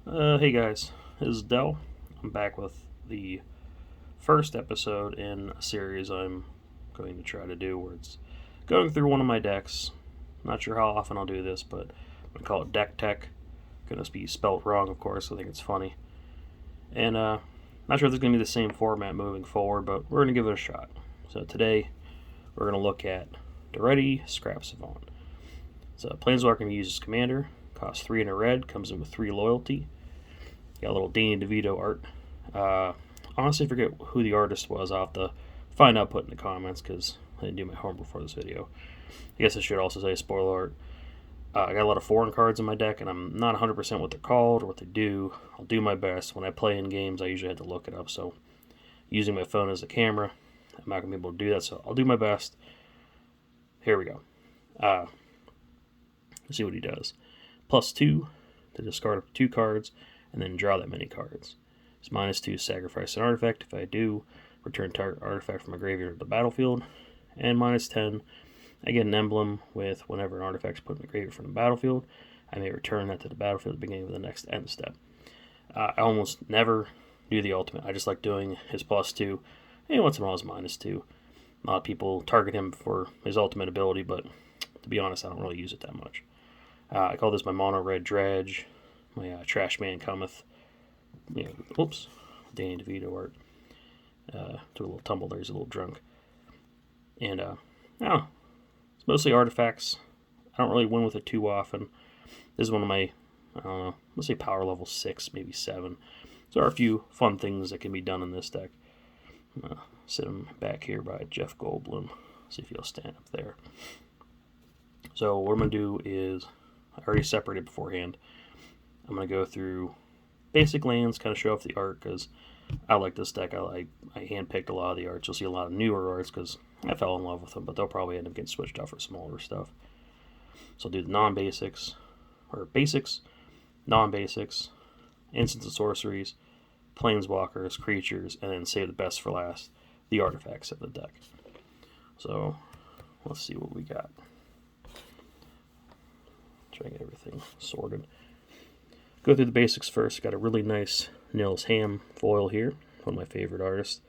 Hey guys, this is Dell. I'm back with the first episode in a series I'm going to try to do where it's going through one of my decks. Not sure how often I'll do this, but I'm going to call it Dech Teck. Going to be spelt wrong, of course, I think it's funny. And not sure if it's going to be the same format moving forward, but we're going to give it a shot. So today, we're going to look at Daretti Scrap Savant. It's a Planeswalker can be used as commander, costs 3 and a red, comes in with 3 loyalty. Got a little Danny DeVito art. Honestly, forget who the artist was. I'll have to find out, put in the comments, because I didn't do my homework before this video. I guess I should also say spoiler art. I got a lot of foreign cards in my deck, and I'm not 100% what they're called or what they do. I'll do my best. When I play in games, I usually have to look it up, so using my phone as a camera, I'm not going to be able to do that, so I'll do my best. Here we go. Let's see what he does. +2 to discard 2 cards, and then draw that many cards. It's -2, sacrifice an artifact. If I do, return target artifact from my graveyard to the battlefield. And -10, I get an emblem with whenever an artifact is put in the graveyard from the battlefield, I may return that to the battlefield at the beginning of the next end step. I almost never do the ultimate. I just like doing his +2, and once in a while his -2. A lot of people target him for his ultimate ability, but to be honest, I don't really use it that much. I call this my mono red Dredge. My Trash Man cometh. Oops, Danny DeVito art. Took a little tumble there. He's a little drunk. And, I don't know. It's mostly artifacts. I don't really win with it too often. This is one of my, I don't know, let's say power level 6, maybe 7. So there are a few fun things that can be done in this deck. I'm going to sit him back here by Jeff Goldblum. See if he'll stand up there. So what I'm going to do is, I already separated beforehand. I'm going to go through basic lands, kind of show off the art, because I like this deck. I handpicked a lot of the arts. You'll see a lot of newer arts, because I fell in love with them, but they'll probably end up getting switched out for some older stuff. So I'll do the non-basics, or basics, non-basics, instants and sorceries, planeswalkers, creatures, and then save the best for last, the artifacts of the deck. So let's see what we got. Try to get everything sorted. Go through the basics first. Got a really nice Nils Ham foil here. One of my favorite artists.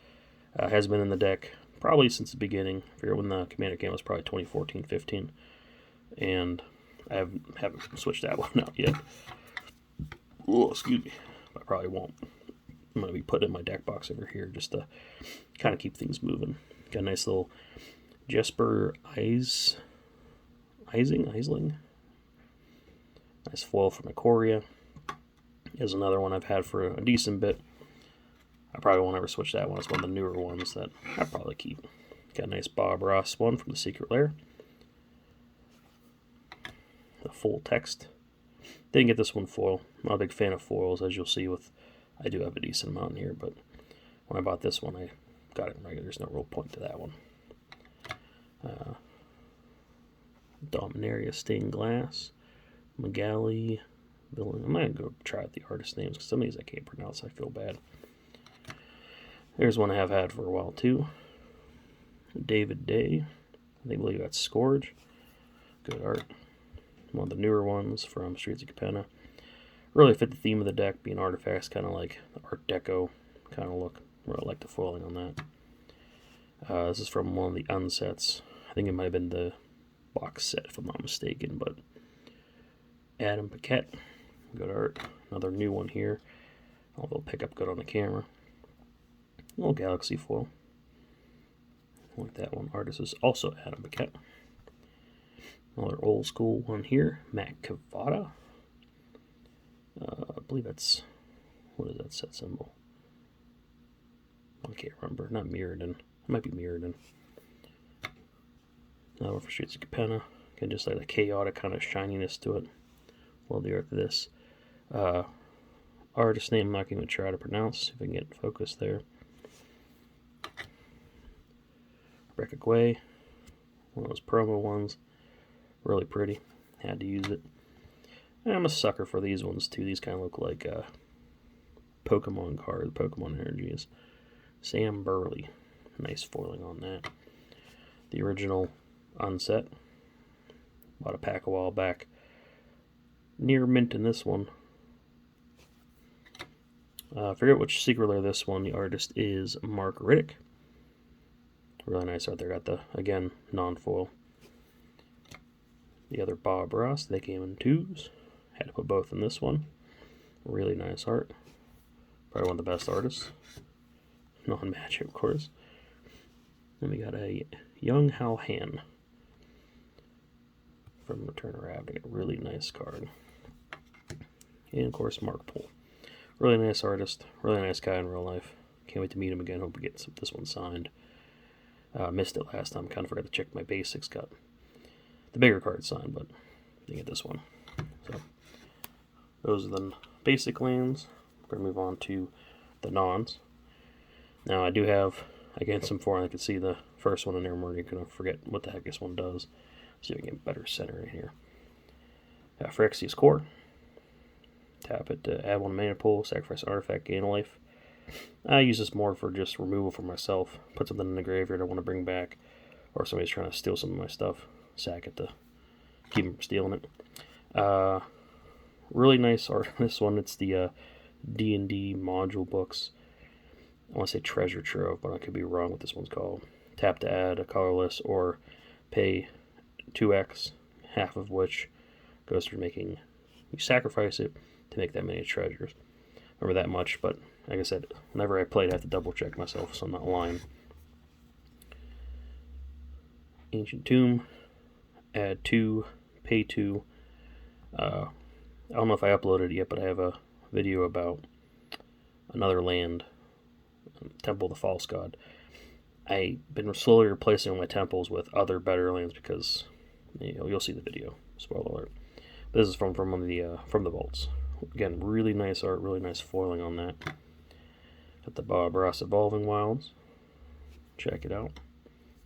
Has been in the deck probably since the beginning. I forget when the Commander came. It was probably 2014-15. And I haven't switched that one out yet. Oh, excuse me. I probably won't. I'm going to be putting it in my deck box over here just to kind of keep things moving. Got a nice little Jesper Eisling. Nice foil from Ikoria. Is another one I've had for a decent bit. I probably won't ever switch that one. It's one of the newer ones that I probably keep. Got a nice Bob Ross one from the Secret Lair. The full text. Didn't get this one foil. Not a big fan of foils, as you'll see. I do have a decent amount in here, but when I bought this one, I got it in regular. There's no real point to that one. Dominaria Stained Glass. Magali. I'm going to go try out the artist names, because some of these I can't pronounce. I feel bad. There's one I have had for a while, too. David Day. I believe that's Scourge. Good art. One of the newer ones from Streets of Capenna. Really fit the theme of the deck, being artifacts, kind of like the Art Deco kind of look. Really like the foiling on that. This is from one of the unsets. I think it might have been the box set, if I'm not mistaken, but Adam Paquette. Good art. Another new one here. Although pick up good on the camera. A little Galaxy foil. I like that one. Artist is also Adam Paquette. Another old school one here. Matt Cavada. I believe that's... What is that set symbol? I can't remember. Not Mirrodin. It might be Mirrodin. Another one for Streets of Capenna. Again, just like the chaotic kind of shininess to it. Love the art of this. Artist name I'm not going to try to pronounce, if I can get focused there. Rebecca Guay, one of those promo ones. Really pretty. Had to use it. And I'm a sucker for these ones too. These kind of look like Pokemon cards, Pokemon energies. Sam Burley. Nice foiling on that. The original unset. Bought a pack a while back. Near mint in this one. Forget which secret layer this one. The artist is Mark Riddick. Really nice art there. Got the, again, non-foil. The other Bob Ross, they came in 2s. Had to put both in this one. Really nice art. Probably one of the best artists. Non-magic, of course. Then we got a young Hal Han from Return of Ravnica. A really nice card. And, of course, Mark Poole. Really nice artist. Really nice guy in real life. Can't wait to meet him again. Hope we get this one signed. Missed it last time. Kind of forgot to check my basics. Got the bigger card signed, but didn't get this one. So those are the basic lands. We're going to move on to the nons. Now I do have, again, some foreign. I can see the first one in there more. You're going to forget what the heck this one does. See if we can get better center in here. Phyrexia's Core. Tap it to add 1 mana pool, sacrifice an artifact, gain a life. I use this more for just removal for myself. Put something in the graveyard I want to bring back, or somebody's trying to steal some of my stuff. Sack it to keep them from stealing it. Really nice art on this one. It's the D&D module books. I want to say Treasure Trove, but I could be wrong what this one's called. Tap to add a colorless or pay 2x, half of which goes for making you sacrifice it to make that many treasures. Remember that much, but like I said, whenever I played, I have to double check myself so I'm not lying. Ancient Tomb, add 2, pay 2. I don't know if I uploaded it yet, but I have a video about another land, Temple of the False God. I've been slowly replacing all my temples with other better lands because you'll see the video. Spoiler alert. But this is from the vaults. Again, really nice art, really nice foiling on that. Got the Bob Ross Evolving Wilds. Check it out.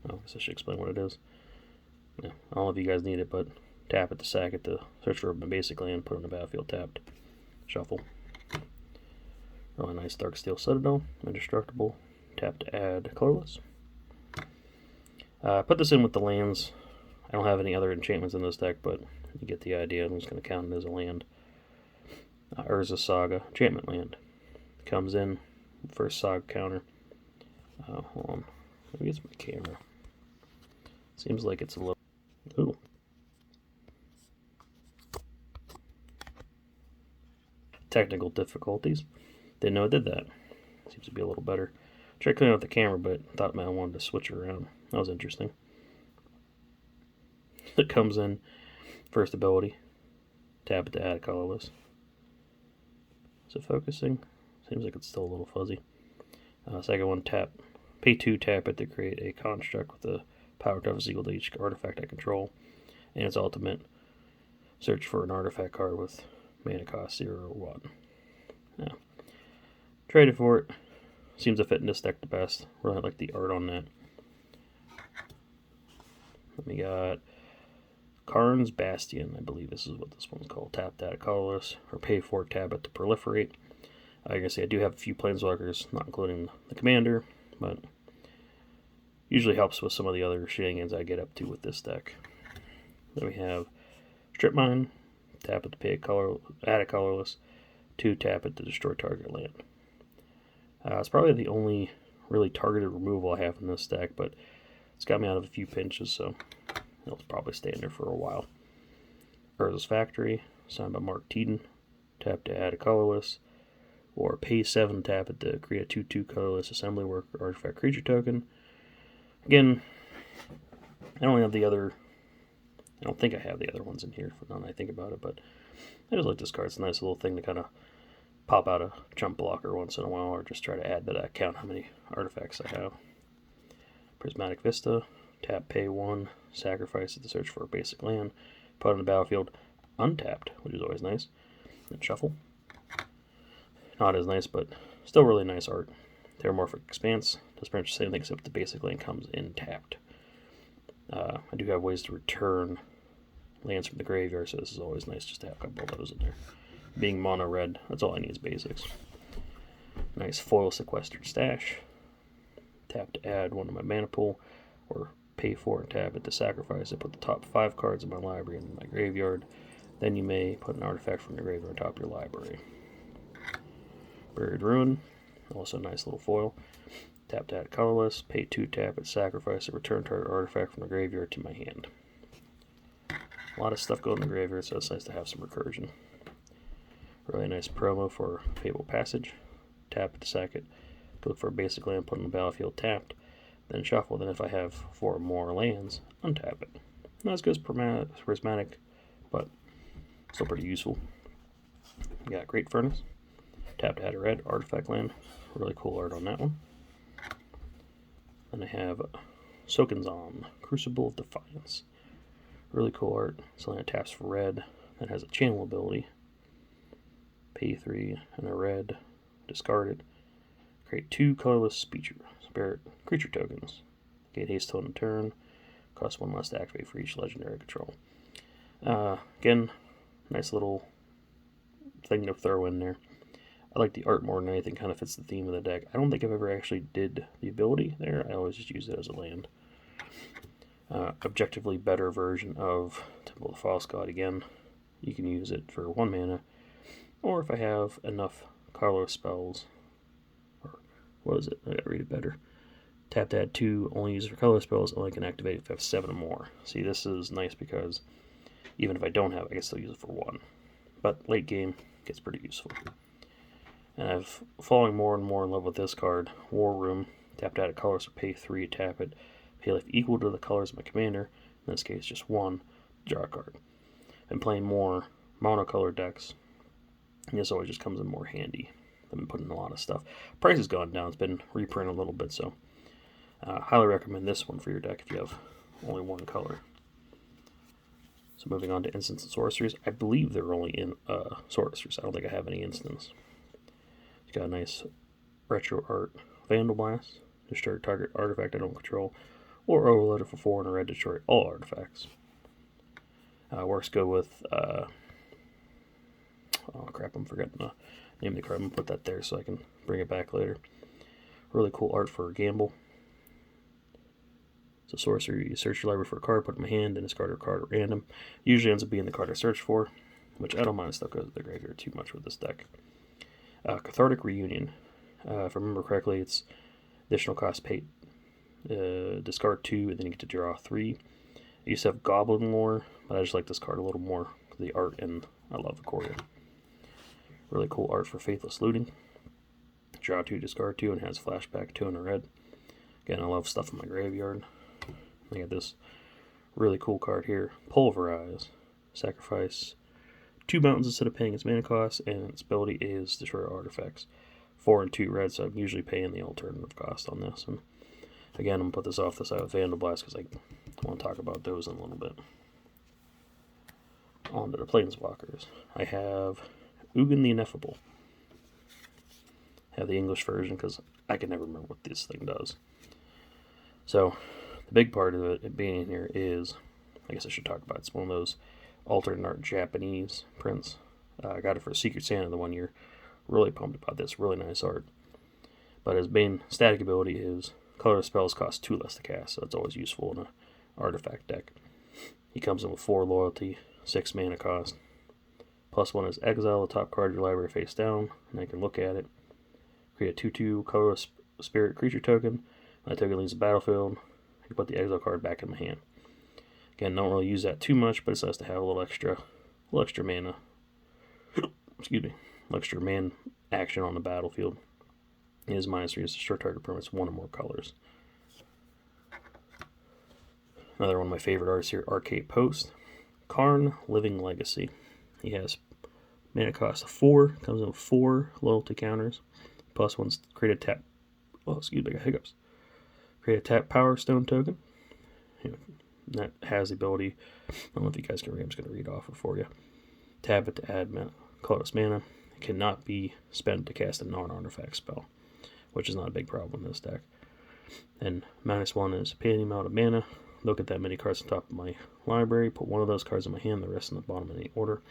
I guess I should explain what it is. Yeah, I don't know if you guys need it, but tap it to sack it to search for a basic land, put it on the battlefield tapped. Shuffle. Really nice Darksteel Citadel, indestructible. Tap to add colorless. Put this in with the lands. I don't have any other enchantments in this deck, but you get the idea. I'm just going to count it as a land. Urza Saga, enchantment land. Comes in, first Saga counter. Hold on. Let me get my camera. Seems like it's a little... Ooh. Technical difficulties. Didn't know it did that. Seems to be a little better. Tried cleaning out the camera, but thought I wanted to switch it around. That was interesting. It comes in, first ability. Tap it to add a colorless. Is it focusing? Seems like it's still a little fuzzy. Second one, pay 2, tap it to create a construct with a power toughness equal to each artifact I control. And its ultimate, search for an artifact card with mana cost 0 or 1. Yeah. Traded for it. Seems to fit in this deck the best. Really like the art on that. Then we got Karn's Bastion, I believe this is what this one's called. Tap that colorless, or pay 4, tap it to proliferate. I can say I do have a few planeswalkers, not including the commander, but usually helps with some of the other shenanigans I get up to with this deck. Then we have Strip Mine, tap it to pay add a colorless, 2, tap it to destroy target land. It's probably the only really targeted removal I have in this deck, but it's got me out of a few pinches, so it'll probably stay in there for a while. Urza's Factory, signed by Mark Teeden. Tap to add a colorless, or pay 7, tap it to create a 2/2 colorless assembly worker artifact creature token. Again, I don't think I have the other ones in here now that I think about it, but I just like this card. It's a nice little thing to kind of pop out a jump blocker once in a while, or just try to add to that count how many artifacts I have. Prismatic Vista, tap pay 1, sacrifice it to search for a basic land, put it on the battlefield untapped, which is always nice. Then shuffle. Not as nice, but still really nice art. Terramorphic Expanse does pretty much the same thing, except the basic land comes in tapped. I do have ways to return lands from the graveyard, so this is always nice just to have a couple of those in there. Being mono red, that's all I need is basics. Nice foil sequestered stash. Tap to add 1 to my mana pool, or pay 4 and tap it to sacrifice it. Put the top 5 cards of my library in my graveyard. Then you may put an artifact from the graveyard on top of your library. Buried Ruin, also a nice little foil. Tap to add colorless, pay 2 tap it, sacrifice it, return target artifact from the graveyard to my hand. A lot of stuff going in the graveyard, so it's nice to have some recursion. Really nice promo for Fable Passage. Tap it to sack it, look for a basic land, put it on the battlefield tapped, then shuffle. Then if I have 4 or more lands, untap it. Not as good as Prismatic, but still pretty useful. We got Great Furnace. Tap to add a red artifact land. Really cool art on that one. Then I have Sokenzan, Crucible of Defiance. Really cool art. Something that taps for red, that has a channel ability. Pay 3 and a red, discard it. Create 2 colorless spirit creature tokens. Gain haste till end turn. Cost 1 less to activate for each legendary control. Again, nice little thing to throw in there. I like the art more than anything, kind of fits the theme of the deck. I don't think I've ever actually did the ability there. I always just use it as a land. Objectively better version of Temple of the False God. Again, you can use it for 1 mana, or if I have enough colorless spells, or what is it? I gotta read it better. Tap to add 2, only use it for colorless spells, only can activate if I have 7 or more. See, this is nice because even if I don't have it, I can still use it for 1. But late game, gets pretty useful. And I've fallen more and more in love with this card, War Room. Tap to add a colorless or pay 3, tap it. Pay life equal to the colors of my commander, in this case just 1, draw a card. And playing more monocolored decks, this always just comes in more handy. I've been putting a lot of stuff. Price has gone down, it's been reprinted a little bit, so highly recommend this one for your deck if you have only 1 color. So moving on to instants and sorceries. I believe they're only in sorceries. I don't think I have any instants. It's got a nice retro art. Vandal Blast. Destroy target artifact I don't control. Or overload it for 4 and a red, destroy all artifacts. Works good with oh crap, I'm forgetting the name of the card. I'm gonna put that there so I can bring it back later. Really cool art for a gamble. It's a sorcery. You search your library for a card, put it in my hand, and discard a card at random. Usually ends up being the card I search for, which I don't mind stuff goes to the graveyard too much with this deck. Cathartic Reunion. If I remember correctly, it's additional cost paid. Discard 2, and then you get to draw 3. I used to have Goblin Lore, but I just like this card a little more. The art, and I love the choreo. Really cool art for Faithless Looting. Draw 2, discard 2, and has flashback 2 and a red. Again, I love stuff in my graveyard. I got this really cool card here. Pulverize. Sacrifice 2 mountains instead of paying its mana cost, and its ability is destroy artifacts. 4 and 2 red, so I'm usually paying the alternative cost on this. And again, I'm going to put this off the side with Vandal Blast because I want to talk about those in a little bit. On to the Planeswalkers. I have Ugin the Ineffable. I have the English version because I can never remember what this thing does. So, the big part of it being in here is, I guess I should talk about it. It's one of those alternate art Japanese prints. I got it for Secret Santa the 1 year. Really pumped about this. Really nice art. But his main static ability is color spells cost 2 less to cast, so it's always useful in an artifact deck. He comes in with 4 loyalty, 6 mana cost. +1 is exile the top card of your library face down, and I can look at it. Create a 2/2 colorless spirit creature token. When that token leaves the battlefield, I can put the exile card back in my hand. Again, don't really use that too much, but it's nice to have a little extra mana. Excuse me, a little extra man action on the battlefield. His -3 is destroy target permanents 1 or more colors. Another one of my favorite artists here, Arcade Post. Karn, Living Legacy. He has mana cost of 4, comes in with 4 loyalty counters. +1's create a tap. Oh, excuse me, I got hiccups. Create a tap Power Stone token. That has the ability. I don't know if you guys can read. I'm just going to read off it for you. Tap it to add colorless mana. It cannot be spent to cast a non-artifact spell, which is not a big problem in this deck. And -1 is pay any amount of mana. Look at that many cards on top of my library. Put 1 of those cards in my hand, the rest in the bottom of any order.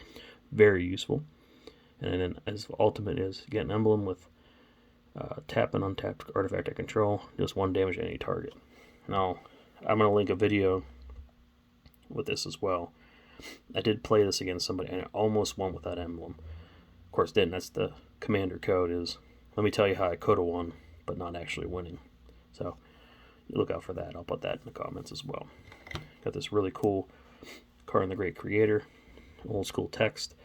Very useful. And then as ultimate is get an emblem with tap and untapped artifact I control. Just 1 damage to any target. Now, I'm going to link a video with this as well. I did play this against somebody and I almost won with that emblem. Of course didn't. That's the commander code is let me tell you how I could have won, but not actually winning. So look out for that. I'll put that in the comments as well. Got this really cool card in the Great Creator, old school text.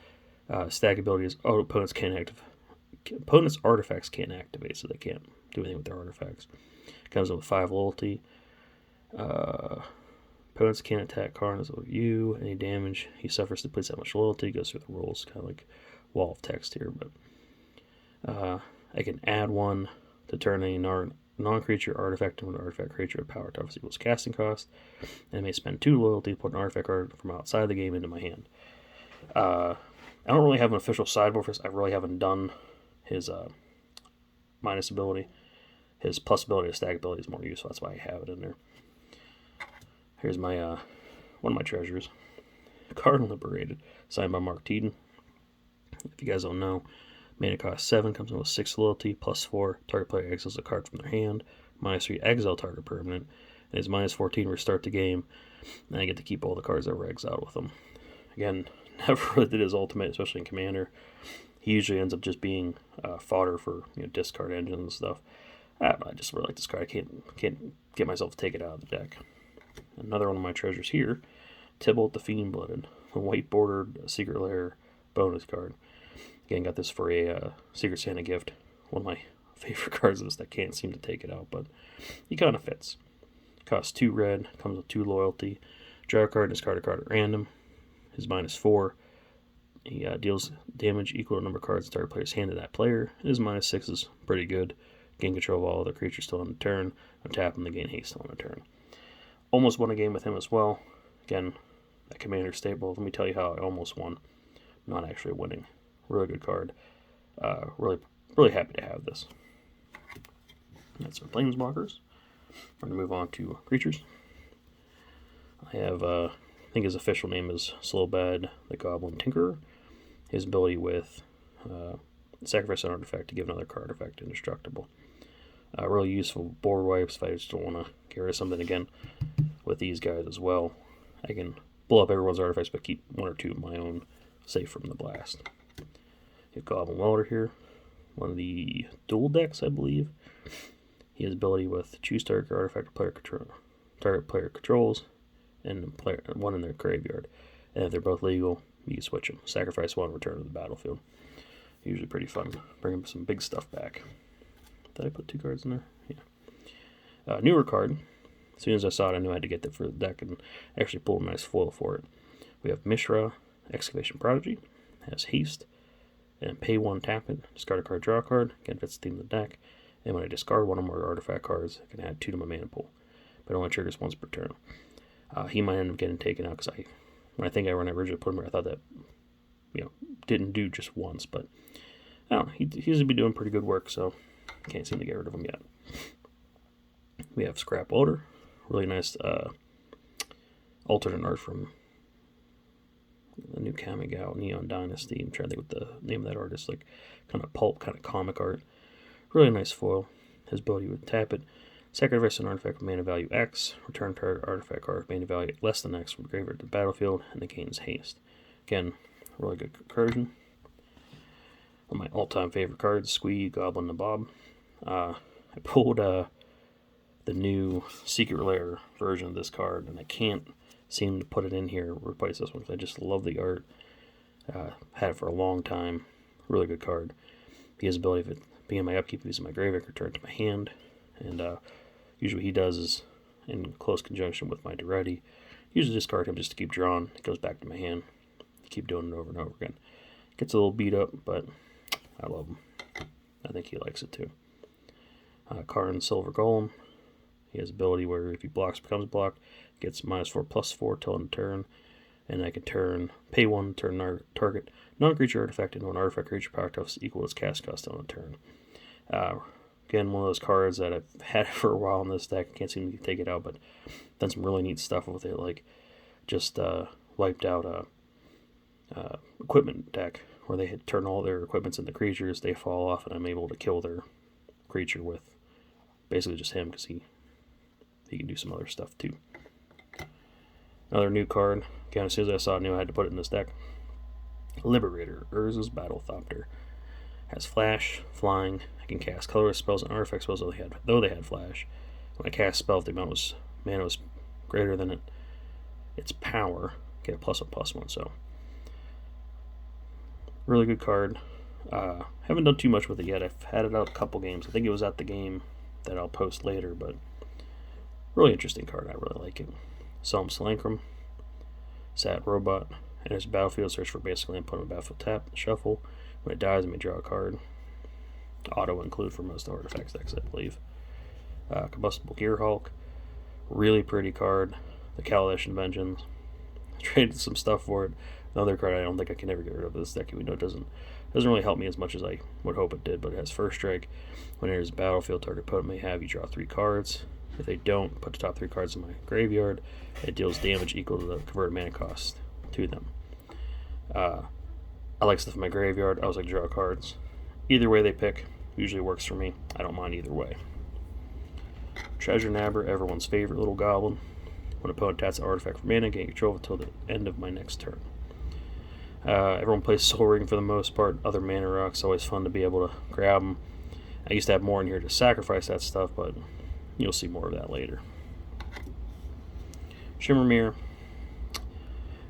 Stack ability is opponents' artifacts can't activate, so they can't do anything with their artifacts. Comes in with 5 loyalty. Opponents can't attack cards with you. Any damage he suffers depletes that much loyalty. Goes through the rules, kind of like wall of text here. But I can add 1 to turn any non-creature artifact into an artifact creature with power toughness equals casting cost. And I may spend 2 loyalty to put an artifact card from outside the game into my hand. I don't really have an official sideboard for this. I really haven't done his minus ability. His plus ability, his stack ability is more useful. That's why I have it in there. Here's my one of my treasures. Card Liberated, signed by Mark Teeden. If you guys don't know, mana cost 7, comes in with 6 loyalty, plus 4. Target player exiles a card from their hand. -3, exile target permanent. And it's -14, restart the game. And I get to keep all the cards that were exiled with them. Again, never really did his ultimate, especially in Commander. He usually ends up just being fodder for discard engines and stuff. I don't know, I just really like this card. I can't get myself to take it out of the deck. Another one of my treasures here, Tybalt the Fiend-Blooded, a white-bordered Secret Lair bonus card. Again, got this for a Secret Santa gift. One of my favorite cards of this that can't seem to take it out, but he kind of fits. Costs 2 red, comes with 2 loyalty. Draw a card, discard a card at random. His -4. He deals damage equal to the number of cards the target player's hand to that player. His -6 is pretty good. Gain control of all other creatures still on the turn. Untap him to gain haste on the turn. Almost won a game with him as well. Again, that Commander staple. Let me tell you how I almost won. Not actually winning. Really good card. Really happy to have this. That's our Planeswalkers. We're going to move on to creatures. I have, I think his official name is Slowbad the Goblin Tinkerer. His ability with sacrifice an artifact to give another card effect indestructible. Really useful board wipes if I just don't want to get rid of something. Again, with these guys as well, I can blow up everyone's artifacts but keep 1 or 2 of my own safe from the blast. You have Goblin Welder here, one of the dual decks, I believe. He has ability with choose target artifact target player controls, and one in their graveyard. And if they're both legal, you can switch them. Sacrifice 1, return to the battlefield. Usually pretty fun. Bring some big stuff back. Did I put 2 cards in there? Yeah. Newer card. As soon as I saw it, I knew I had to get that for the deck and actually pull a nice foil for it. We have Mishra, Excavation Prodigy. Has haste. And pay 1, tap it. Discard a card, draw a card. Again, fits the theme of the deck. And when I discard one of my artifact cards, I can add 2 to my mana pool. But it only triggers once per turn. He might end up getting taken out because when I originally put him here, I thought that didn't do just once, but I don't know. He seems to be doing pretty good work, so can't seem to get rid of him yet. We have Scrap Welder, really nice alternate art from the new Kamigawa Neon Dynasty. I'm trying to think what the name of that artist, like kind of pulp, kind of comic art. Really nice foil. His ability would tap it. Sacrifice an artifact with mana value X. Return target artifact card with mana value less than X from the graveyard to the battlefield, and it gains haste. Again, really good recursion. One of my all-time favorite cards, Squee, Goblin, and Bob. I pulled the new Secret Lair version of this card, and I can't seem to put it in here, replace this one, because I just love the art. Had it for a long time. Really good card. He has ability of it being my upkeep, using my graveyard, return to my hand. And usually what he does is, in close conjunction with my Daretti, usually discard him just to keep drawing. It goes back to my hand. Keep doing it over and over again. Gets a little beat up, but I love him. I think he likes it too. Karn Silver Golem. He has ability where if he blocks, becomes blocked, gets -4/+4 till end turn. And I can pay 1, turn target non-creature artifact into an artifact creature power toughness equal to its cast cost till end turn. Again, one of those cards that I've had for a while in this deck. Can't seem to take it out, but done some really neat stuff with it. Like just wiped out a equipment deck where they had turned all their equipments into creatures. They fall off, and I'm able to kill their creature with basically just him because he can do some other stuff too. Another new card. Again, as soon as I saw it, I knew I had to put it in this deck. Liberator, Urza's Battlethopter. Has flash, flying. I can cast colorless spells and artifact spells though they had flash. When I cast a spell, if the mana was greater than its power, get a +1/+1. So really good card. Haven't done too much with it yet. I've had it out a couple games. I think it was at the game that I'll post later, but really interesting card. I really like it. Solemn Selancrum, Sat Robot, enters the battlefield, search for basic land, put on the battlefield, tap, shuffle. When it dies, it may draw a card. Auto include for most artifacts decks, I believe. Combustible Gearhulk, really pretty card. The Kaladesh Vengeance. I traded some stuff for it. Another card I don't think I can ever get rid of this deck. We know it doesn't really help me as much as I would hope it did, but it has first strike. When it enters the battlefield, target opponent may have you draw 3 cards. If they don't, put the top 3 cards in my graveyard. It deals damage equal to the converted mana cost to them. I like stuff in my graveyard. I always like to draw cards. Either way they pick usually works for me. I don't mind either way. Treasure Nabber, everyone's favorite little goblin. When opponent taps an artifact for mana, gain control until the end of my next turn. Everyone plays Soul Ring for the most part. Other mana rocks, always fun to be able to grab them. I used to have more in here to sacrifice that stuff, but you'll see more of that later. Shimmermere.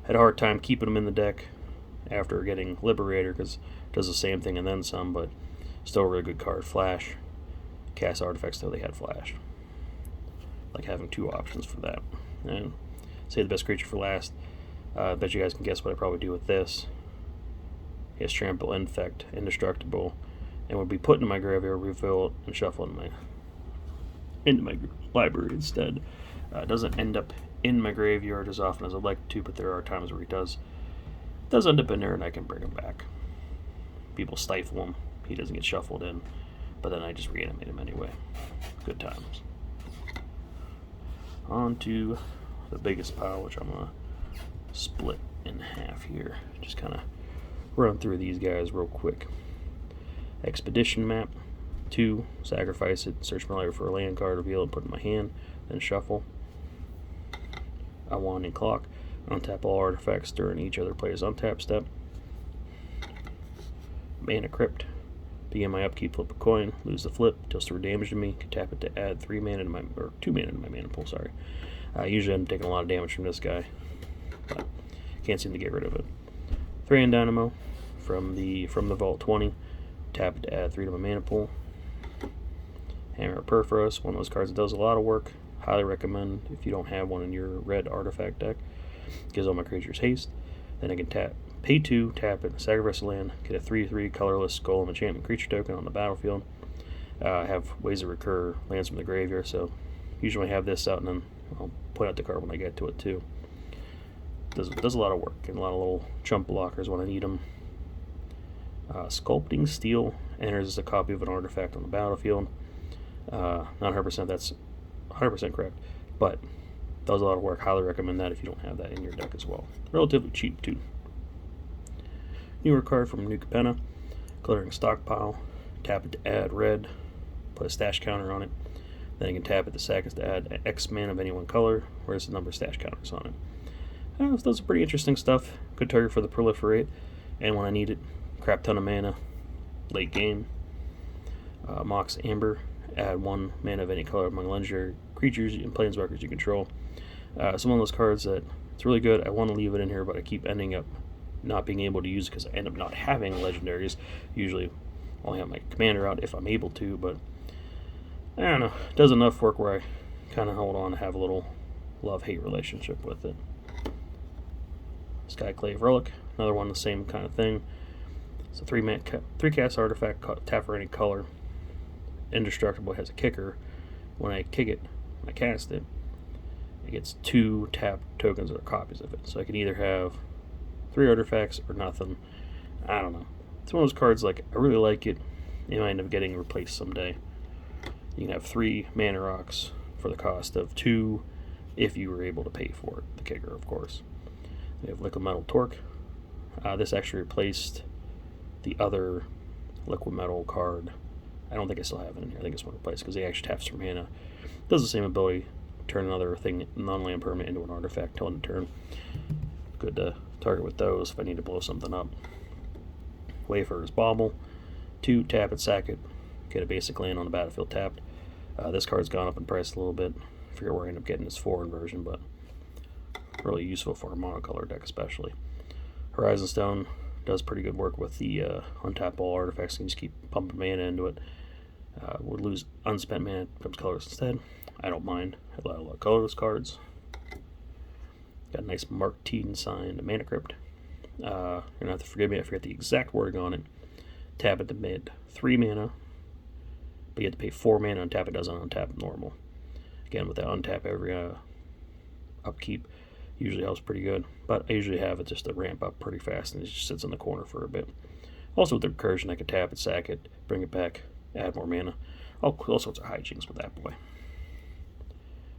Had a hard time keeping them in the deck after getting Liberator, because it does the same thing and then some, but still a really good card. Flash. Cast artifacts though they had flash. Like having 2 options for that. And say the best creature for last. I bet you guys can guess what I probably do with this. He has Trample, Infect, Indestructible, and would be put in my graveyard, refill it, and shuffle into my library instead. It doesn't end up in my graveyard as often as I'd like to, but there are times where he does end up in there, and I can bring him back. People stifle him. He doesn't get shuffled in, but then I just reanimate him anyway. Good times. On to the biggest pile, which I'm going to split in half here. Just kind of run through these guys real quick. Expedition Map. 2, sacrifice it, search my library for a land card, reveal it, put it in my hand, then shuffle. A Wanding Clock. Untap all artifacts during each other player's untap step. Mana Crypt. Begin my upkeep, flip a coin, lose the flip, deals 3 damage to me, can tap it to add 2 mana to my mana pool, sorry. Usually I'm taking a lot of damage from this guy, but can't seem to get rid of it. 3 Dynamo from the Vault 20, tap it to add 3 to my mana pool. Hammer of Perforos, one of those cards that does a lot of work. Highly recommend if you don't have one in your red artifact deck. Gives all my creatures haste. Then I can pay 2, tap it, sacrifice a land, get a 3/3 colorless golem enchantment creature token on the battlefield. I have ways to recur lands from the graveyard, so usually I have this out and then I'll point out the card when I get to it too. Does a lot of work and a lot of little chump blockers when I need them. Sculpting Steel enters as a copy of an artifact on the battlefield. Not 100%, that's 100% correct, but does a lot of work. Highly recommend that if you don't have that in your deck as well. Relatively cheap too. Newer card from New Capenna. Glittering Stockpile. Tap it to add red. Put a stash counter on it. Then you can tap it to sack it to add X mana of any one color, whereas the number of stash counters on it. Those are pretty interesting stuff. Good target for the Proliferate, and when I need it, crap ton of mana late game. Mox Amber. Add 1 mana of any color among legendary creatures and planeswalkers you control. It's one of those cards that it's really good. I want to leave it in here, but I keep ending up not being able to use it because I end up not having legendaries. Usually only have my commander out if I'm able to, but I don't know. It does enough work where I kind of hold on to have a little love-hate relationship with it. Skyclave Relic, another one, the same kind of thing. It's a 3 cast artifact, tap for any color. Indestructible, has a kicker. When I kick it, when I cast it, it gets 2 tap tokens or copies of it. So I can either have 3 artifacts or nothing. I don't know. It's one of those cards, like, I really like it. It might end up getting replaced someday. You can have 3 mana rocks for the cost of 2 if you were able to pay for it. The kicker, of course. We have Liquid Metal Torque. This actually replaced the other Liquid Metal card. I don't think I still have it in here. I think it's one replaced because it actually taps for mana. Does the same ability. Turn another thing, non-land permanent, into an artifact till end of turn. Good to target with those if I need to blow something up. Wayfarer's Bauble. 2, tap it, sack it, get a basic land on the battlefield tapped. This card's gone up in price a little bit. I forget where I end up getting this foreign version, but really useful for a monocolor deck especially. Horizon Stone does pretty good work with the untap all artifacts. You can just keep pumping mana into it. Would lose unspent mana, becomes colorless instead. I don't mind. I like a lot of colorless cards. Got a nice Mark Teton signed Mana Crypt. You're going to have to forgive me, I forget the exact wording on it. Tap it to mid 3 mana, but you have to pay 4 mana on tap. It doesn't untap normal. Again, with that untap every upkeep, usually helps pretty good, but I usually have it just to ramp up pretty fast, and it just sits in the corner for a bit. Also with the recursion, I can tap it, sack it, bring it back, add more mana. All sorts of hijinks with that boy.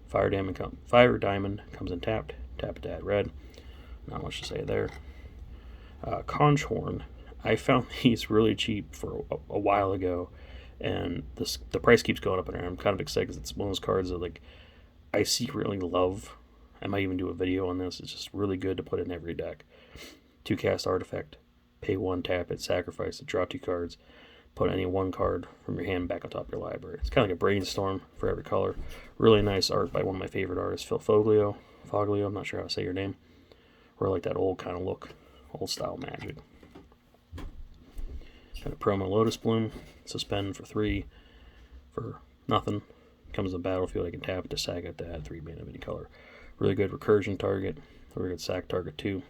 Fire Diamond comes in tapped. Tap it to add red. Not much to say there. Conch Horn. I found these really cheap for a while ago, and the price keeps going up, and I'm kind of excited because it's one of those cards that like I secretly love. I might even do a video on this. It's just really good to put in every deck. 2 cast artifact, pay 1, tap it, sacrifice it, draw 2 cards, put any 1 card from your hand back on top of your library. It's kind of like a brainstorm for every color. Really nice art by one of my favorite artists, Phil Foglio, I'm not sure how to say your name. Or like that old kind of look, old style Magic. Got a promo Lotus Bloom, suspend for 3 for nothing. Comes in the battlefield, I can tap it to sack it to add 3 mana of any color. Really good recursion target, really good sack target too.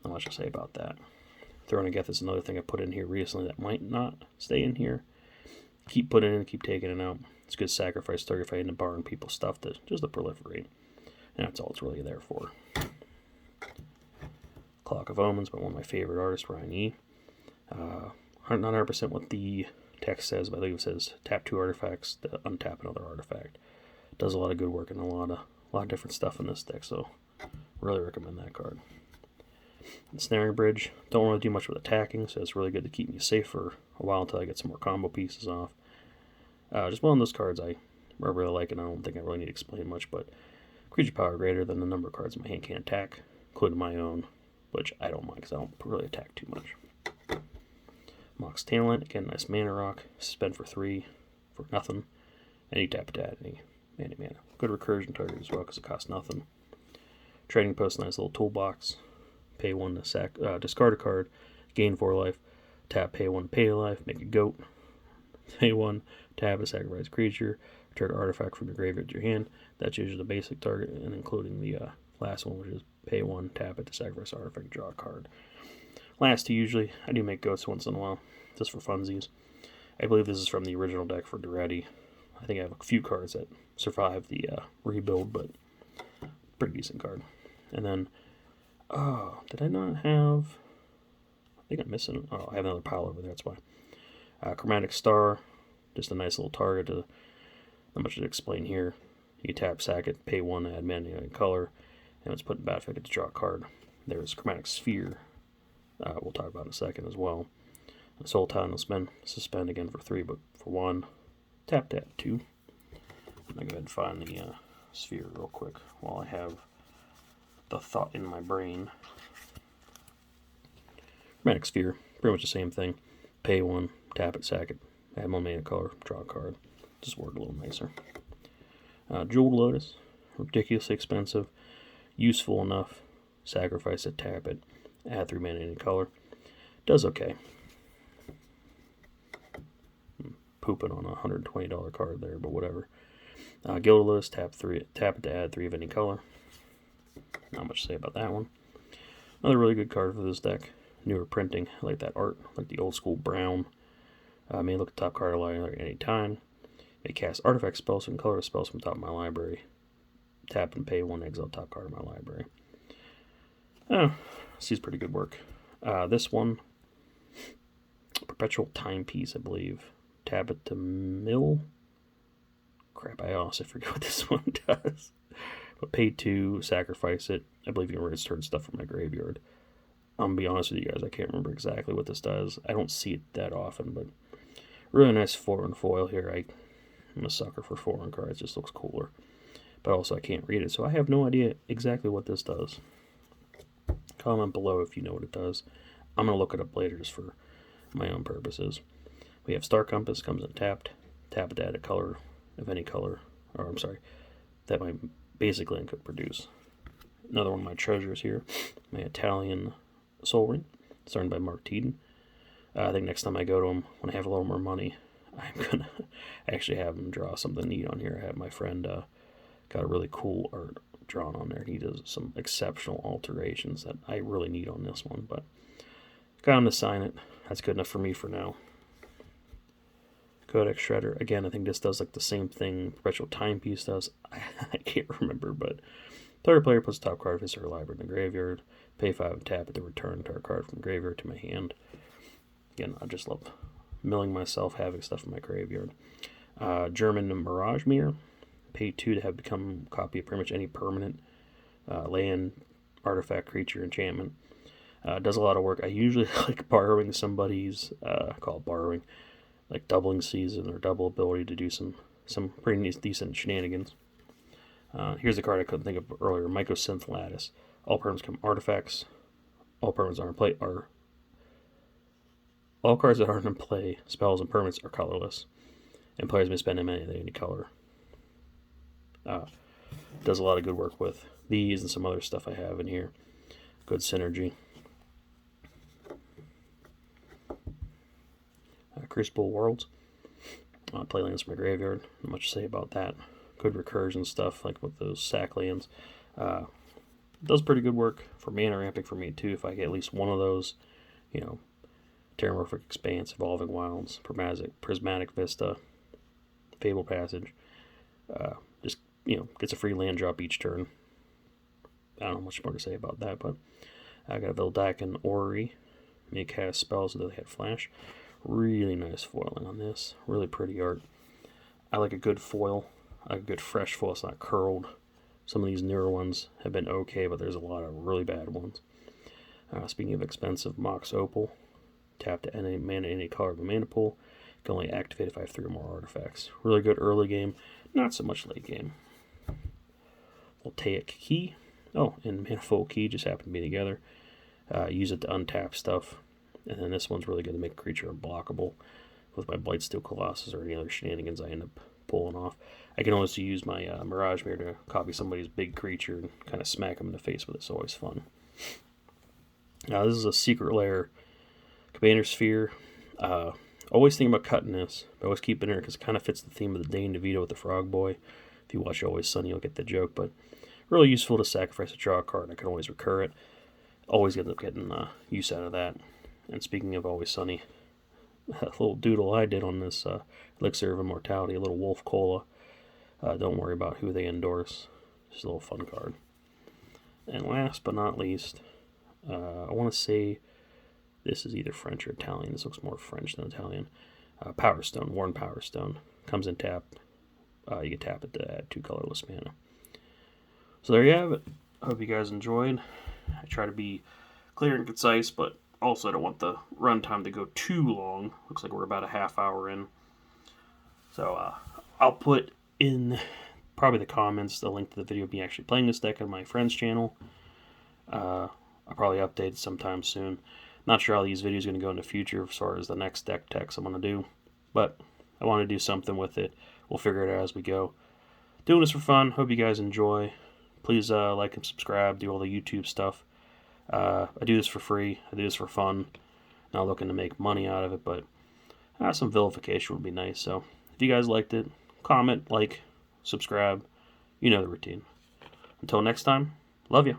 Not much to say about that. Throwing a Geth is another thing I put in here recently that might not stay in here. Keep putting it in, keep taking it out. It's a good sacrifice target if I end up borrowing people's stuff just to proliferate. And that's all it's really there for. Clock of Omens by one of my favorite artists, Ryan E. Not 100% what the text says, but I think it says tap 2 artifacts to untap another artifact. Does a lot of good work and a lot of different stuff in this deck, so really recommend that card. Snaring Bridge, don't really do much with attacking, so it's really good to keep me safe for a while until I get some more combo pieces off. Just one of those cards I really like, and I don't think I really need to explain much, but creature power greater than the number of cards in my hand can attack, including my own, which I don't mind because I don't really attack too much. Mox Talent, again, nice mana rock, suspend for 3 for nothing, and you tap it to add any mana. Good recursion target as well because it costs nothing. Trading Post, nice little toolbox. Pay 1 to discard a card, gain 4 life, tap, pay 1 to pay a life, make a goat. Pay 1, tap a sacrifice creature, return an artifact from your graveyard to your hand. That's usually the basic target, and including the last one, which is pay 1, tap it to sacrifice artifact, draw a card. Last 2 usually, I do make goats once in a while, just for funsies. I believe this is from the original deck for Daretti. I think I have a few cards that survived the rebuild, but pretty decent card. And then, did I not have... I think I'm missing... Oh, I have another pile over there, that's why. Chromatic Star, just a nice little target. Not much to explain here. You tap, sack it, pay 1, add mana in color, and it's put in battlefield to draw a card. There's Chromatic Sphere, we'll talk about in a second as well. Soul Talon, suspend again for 3, but for 1. Tap that 2. I'm going to go ahead and find the sphere real quick while I have the thought in my brain. Chromatic Sphere, pretty much the same thing. Pay 1, tap it, sack it, add 1 mana color, draw a card. Just work a little nicer. Jeweled Lotus, ridiculously expensive, useful enough. Sacrifice it, tap it, add 3 mana in color. Does okay. Pooping on a $120 card there, but whatever. Gilded Lotus, tap it to add 3 of any color. Not much to say about that one. Another really good card for this deck. Newer printing. I like that art, like the old school brown. May look at top card at any time. May cast artifact spells and color spells from top of my library. Tap and pay 1, exile top card of my library. Sees pretty good work. This one, Perpetual Timepiece, I believe. Tap it to mill. Crap, I also forget what this one does. But pay 2, sacrifice it. I believe you can return stuff from my graveyard. I'm going to be honest with you guys, I can't remember exactly what this does. I don't see it that often, but really nice foreign foil here. I'm a sucker for foreign cards, it just looks cooler. But also I can't read it, so I have no idea exactly what this does. Comment below if you know what it does. I'm going to look it up later just for for my own purposes. We have Star Compass, comes in tapped. Tap it to add a color of any color, or I'm sorry, that my basic land could produce. Another one of my treasures here, my Italian Soul Ring, started by Mark Teeden. I think next time I go to him, when I have a little more money, I'm going to actually have him draw something neat on here. I have my friend got a really cool art drawn on there. He does some exceptional alterations that I really need on this one, but got him to sign it. That's good enough for me for now. Codex Shredder. Again, I think this does like the same thing Perpetual Timepiece does. I can't remember, but third player puts top card of his or her library in the graveyard. Pay 5 and tap it to return a card from graveyard to my hand. Again, I just love milling myself, having stuff in my graveyard. German Mirage Mirror. Pay 2 to have become a copy of pretty much any permanent land, artifact, creature, enchantment. Does a lot of work. I usually like borrowing somebody's, call it borrowing, like doubling season or double ability to do some pretty decent shenanigans. Here's a card I couldn't think of earlier, Mycosynth Lattice. All permanents become artifacts. All permanents are in play are... All cards that aren't in play, spells, and permanents are colorless, and players may spend them any color. Does a lot of good work with these and some other stuff I have in here. Good synergy. Crucible Worlds. Play lands from my graveyard. Not much to say about that. Good recursion stuff, like with those sack lands. Does pretty good work for mana ramping for me too. If I get at least one of those, you know, Terramorphic Expanse, Evolving Wilds, Prismatic Vista, Fable Passage, just, you know, gets a free land drop each turn. I don't know much more to say about that, but I got Vildak and Ori. May cast spells so that they had flash. Really nice foiling on this. Really pretty art. I like a good foil. I like a good fresh foil. It's not curled. Some of these newer ones have been okay, but there's a lot of really bad ones. Speaking of expensive, Mox Opal. Tap to any mana, any color of a mana pool. Can only activate if I have 3 or more artifacts. Really good early game. Not so much late game. Voltaic Key. Oh, and Manifold Key just happened to be together. Use it to untap stuff. And then this one's really good to make a creature unblockable with my Blightsteel Colossus or any other shenanigans I end up pulling off. I can also use my Mirage Mirror to copy somebody's big creature and kind of smack them in the face with it. It's always fun. Now, this is a Secret Lair Commander Sphere. Always think about cutting this, but always keep it in there because it kind of fits the theme of the Dane DeVito with the Frog Boy. If you watch Always Sunny, you'll get the joke, but really useful to sacrifice a draw card. I can always recur it. Always end up getting use out of that. And speaking of Always Sunny, a little doodle I did on this Elixir of Immortality, a little Wolf Cola. Don't worry about who they endorse. Just a little fun card. And last but not least, I want to say this is either French or Italian. This looks more French than Italian. Power Stone, Worn Power Stone. Comes in tap. You can tap it to add 2 colorless mana. So there you have it. I hope you guys enjoyed. I try to be clear and concise, but also I don't want the runtime to go too long. Looks like we're about a half hour in. So I'll put in probably the comments the link to the video of me actually playing this deck on my friend's channel. I'll probably update it sometime soon. Not sure how these videos are going to go in the future as far as the next Dech Teck I'm going to do. But I want to do something with it. We'll figure it out as we go. Doing this for fun. Hope you guys enjoy. Please like and subscribe. Do all the YouTube stuff. I do this for free. I do this for fun. Not looking to make money out of it, but some vilification would be nice. So if you guys liked it, comment, like, subscribe. You know the routine. Until next time, love you.